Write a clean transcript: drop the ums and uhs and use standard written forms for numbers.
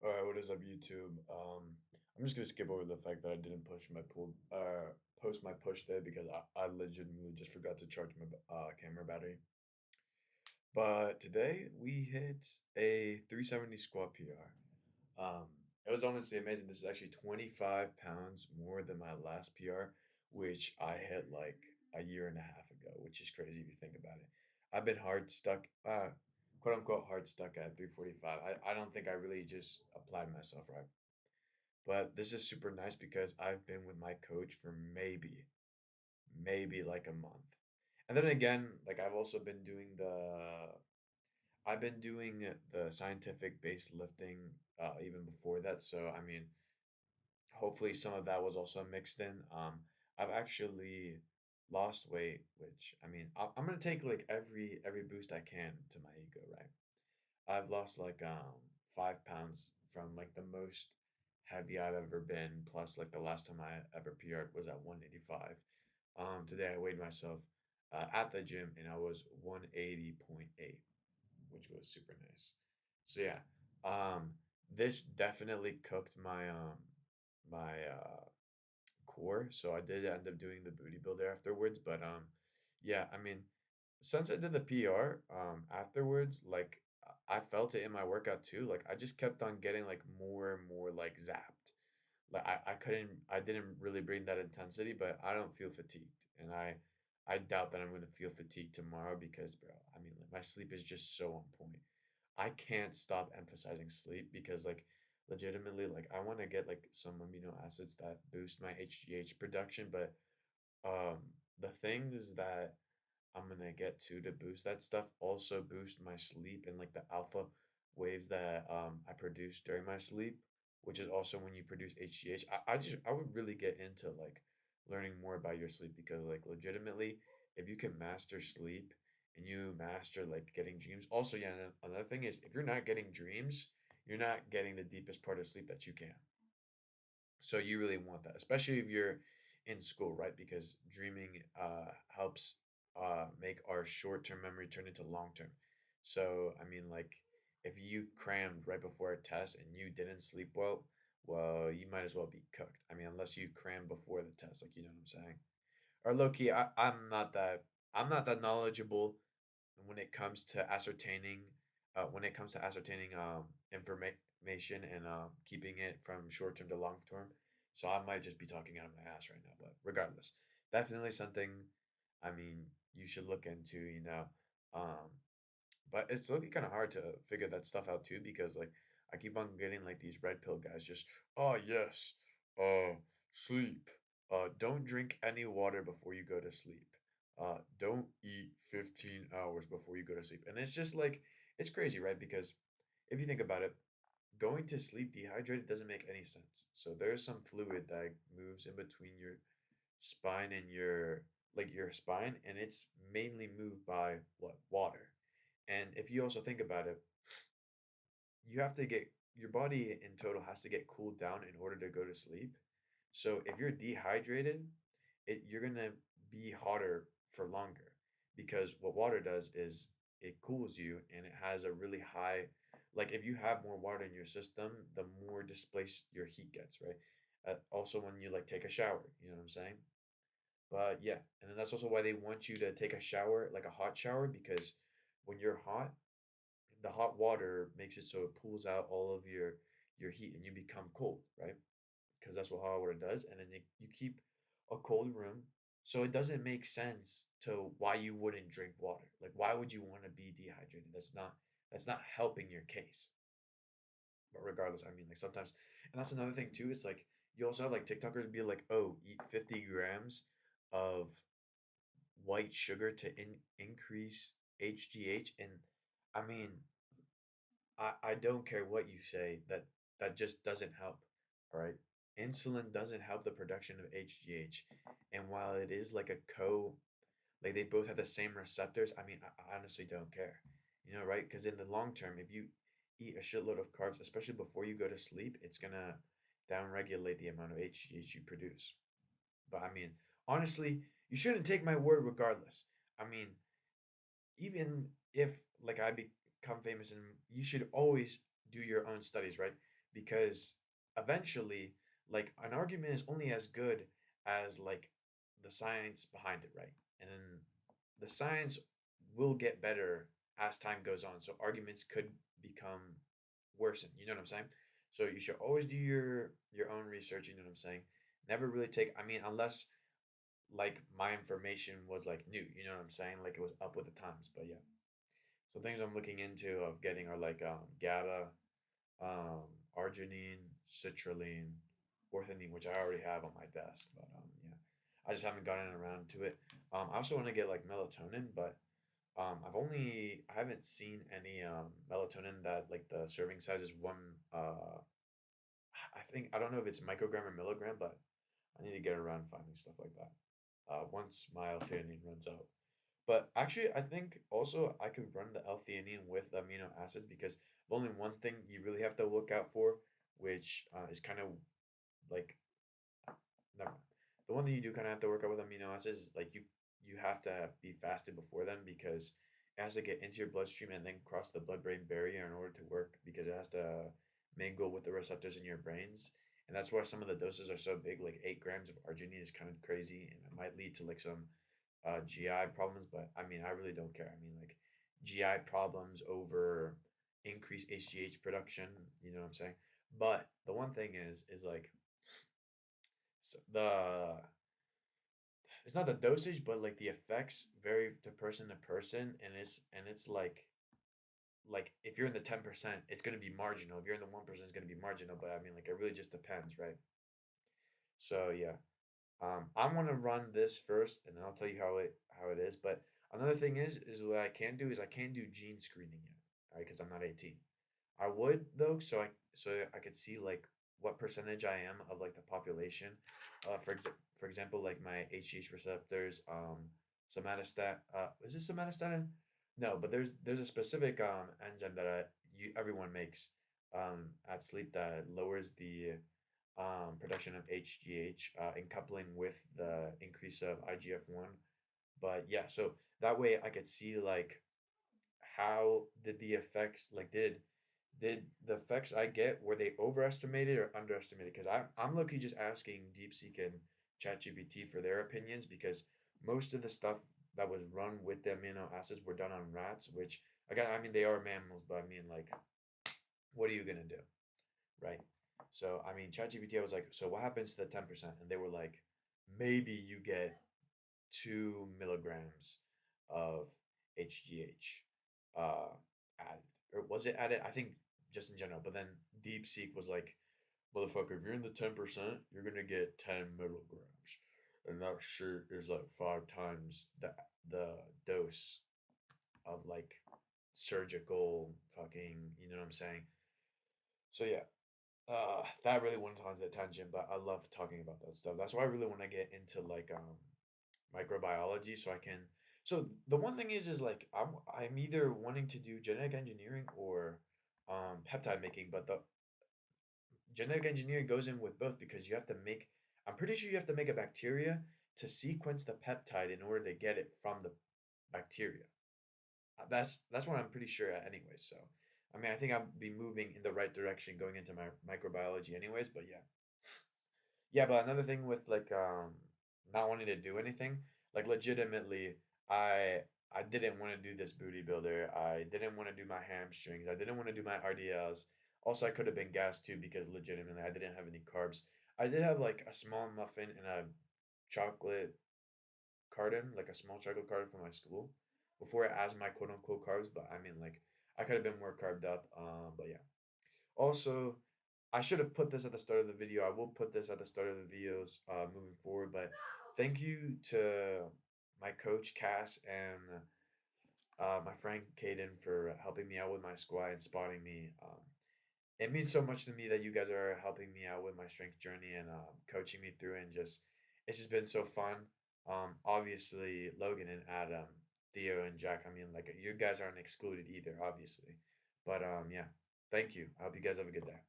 All right, what is up, YouTube? I'm just gonna skip over the fact that I didn't post my push day because I legitimately just forgot to charge my camera battery. But today we hit a 370 squat PR. It was honestly amazing. This is actually 25 pounds more than my last PR, which I hit like a year and a half ago, which is crazy if you think about it. I've been quote unquote hard stuck at 345. I don't think I really just applied myself right. But this is super nice because I've been with my coach for maybe like a month. And then again, like I've been doing the scientific based lifting even before that. So I mean, hopefully some of that was also mixed in. I've actually lost weight, which I mean, I'm gonna take like every boost I can to my ego, right? I've lost like 5 pounds from like the most heavy I've ever been. Plus, like the last time I ever PR'd was at 185. Today I weighed myself at the gym and I was 180.8, which was super nice. So yeah, this definitely cooked my core. So I did end up doing the booty builder afterwards. But yeah, I mean, since I did the PR afterwards, like I felt it in my workout too. Like I just kept on getting like more and more like zapped. Like I didn't really bring that intensity, but I don't feel fatigued. And I doubt that I'm gonna feel fatigued tomorrow because bro, I mean like my sleep is just so on point. I can't stop emphasizing sleep because like legitimately like I want to get like some amino acids that boost my HGH production, but um the things that I'm gonna get to boost that stuff also boost my sleep and like the alpha waves that I produce during my sleep, which is also when you produce HGH. I would really get into like learning more about your sleep because like legitimately, if you can master sleep and you master like getting dreams. Also, yeah, another thing is if you're not getting dreams, you're not getting the deepest part of sleep that you can. So you really want that, especially if you're in school, right? Because dreaming helps make our short term memory turn into long term. So I mean, like if you crammed right before a test and you didn't sleep well, you might as well be cooked. I mean, unless you cram before the test, like you know what I'm saying. Or low key, I'm not that knowledgeable when it comes to ascertaining information and keeping it from short term to long term. So I might just be talking out of my ass right now, but regardless, definitely something. I mean, you should look into, um, but it's looking kind of hard to figure that stuff out too because like I keep on getting like these red pill guys just oh yes, sleep. Don't drink any water before you go to sleep. Don't eat 15 hours before you go to sleep. And it's just like it's crazy, right? Because if you think about it, going to sleep dehydrated doesn't make any sense. So there's some fluid that moves in between your spine and your spine and it's mainly moved by what? Water. And if you also think about it, you have to get your body in total has to get cooled down in order to go to sleep. So if you're dehydrated, you're gonna be hotter for longer because what water does is it cools you and it has a really high like if you have more water in your system, the more displaced your heat gets, right? Also when you like take a shower, you know what I'm saying? But yeah, and then that's also why they want you to take a shower, like a hot shower, because when you're hot, the hot water makes it so it pulls out all of your heat and you become cold, right? Because that's what hot water does. And then you keep a cold room. So it doesn't make sense to why you wouldn't drink water. Like why would you want to be dehydrated? That's not helping your case. But regardless, I mean like sometimes and that's another thing too, it's like you also have like TikTokers be like, oh, eat 50 grams of white sugar to increase HGH. And I mean, I don't care what you say, that just doesn't help. All right. Insulin doesn't help the production of HGH. And while it is like like they both have the same receptors, I mean, I honestly don't care. You know, right? Because in the long term, if you eat a shitload of carbs, especially before you go to sleep, it's gonna downregulate the amount of HGH you produce. But I mean, honestly, you shouldn't take my word regardless. I mean, even if like I become famous and you should always do your own studies, right? because eventually, like an argument is only as good as like the science behind it, right? And then the science will get better as time goes on. So arguments could become worsen. You know what I'm saying? So you should always do your own research. You know what I'm saying? Never really take. I mean, unless like my information was like new. You know what I'm saying? Like it was up with the times. But yeah. So things I'm looking into of getting are like GABA, um, arginine, citrulline, orthodine, which I already have on my desk. But yeah, I just haven't gotten around to it. I also want to get like melatonin, but I haven't seen any melatonin that like the serving size is one. I think I don't know if it's microgram or milligram, but I need to get around finding stuff like that. Once my L-theanine runs out. But actually, I think also I could run the L-theanine with amino acids because the only one thing you really have to look out for, which is kind of like never mind. The one thing you do kind of have to work out with amino acids is like you have to be fasted before them because it has to get into your bloodstream and then cross the blood-brain barrier in order to work because it has to mingle with the receptors in your brains. And that's why some of the doses are so big, like 8 grams of arginine is kind of crazy and it might lead to like some GI problems, but I mean, I really don't care. I mean, like GI problems over increased HGH production, you know what I'm saying? But the one thing is like the it's not the dosage, but like the effects vary to person, and it's like if you're in the 10%, it's gonna be marginal. If you're in the 1%, it's gonna be marginal. But I mean, like it really just depends, right? So yeah, I want to run this first, and then I'll tell you how it is. But another thing is what I can do is I can't do gene screening yet, right? Because I'm not 18. I would though, so I could see like what percentage I am of like the population. For example, like my HH receptors, somatostat. Is it somatostatin? No, but there's a specific enzyme that everyone makes at sleep that lowers the production of HGH in coupling with the increase of IGF-1. But yeah, so that way I could see like how did the effects like did the effects I get were they overestimated or underestimated? Because I'm lucky just asking DeepSeek and ChatGPT for their opinions because most of the stuff that was run with the amino acids were done on rats, which again I mean they are mammals, but I mean like what are you gonna do, right? So I mean ChatGPT I was like, so what happens to the 10%? And they were like, maybe you get 2 milligrams of HGH added. Or was it added? I think just in general. But then DeepSeek was like, motherfucker, if you're in the 10%, you're gonna get 10 milligrams. And that shit is like 5 times the dose of like surgical fucking, you know what I'm saying? So yeah, that really went on the tangent, but I love talking about that stuff. That's why I really want to get into like microbiology so I can so the one thing is like I'm either wanting to do genetic engineering or peptide making, but the genetic engineering goes in with both because you have to make I'm pretty sure you have to make a bacteria to sequence the peptide in order to get it from the bacteria. That's what I'm pretty sure at anyways. So I mean I think I'll be moving in the right direction going into my microbiology anyways, but yeah. Yeah, but another thing with like not wanting to do anything, like legitimately, I I didn't want to do this booty builder. I didn't want to do my hamstrings. I didn't want to do my RDLs. Also, I could have been gassed too because legitimately I didn't have any carbs. I did have like a small muffin and a chocolate carton, like a small chocolate carton from my school before as my quote unquote carbs, but I mean like I could have been more carved up. But yeah. Also, I should have put this at the start of the video. I will put this at the start of the videos moving forward. But thank you to my coach Cass and my friend Caden for helping me out with my squat and spotting me. It means so much to me that you guys are helping me out with my strength journey and coaching me through, and just it's just been so fun. Obviously Logan and Adam, Theo and Jack. I mean, like you guys aren't excluded either, obviously. But yeah, thank you. I hope you guys have a good day.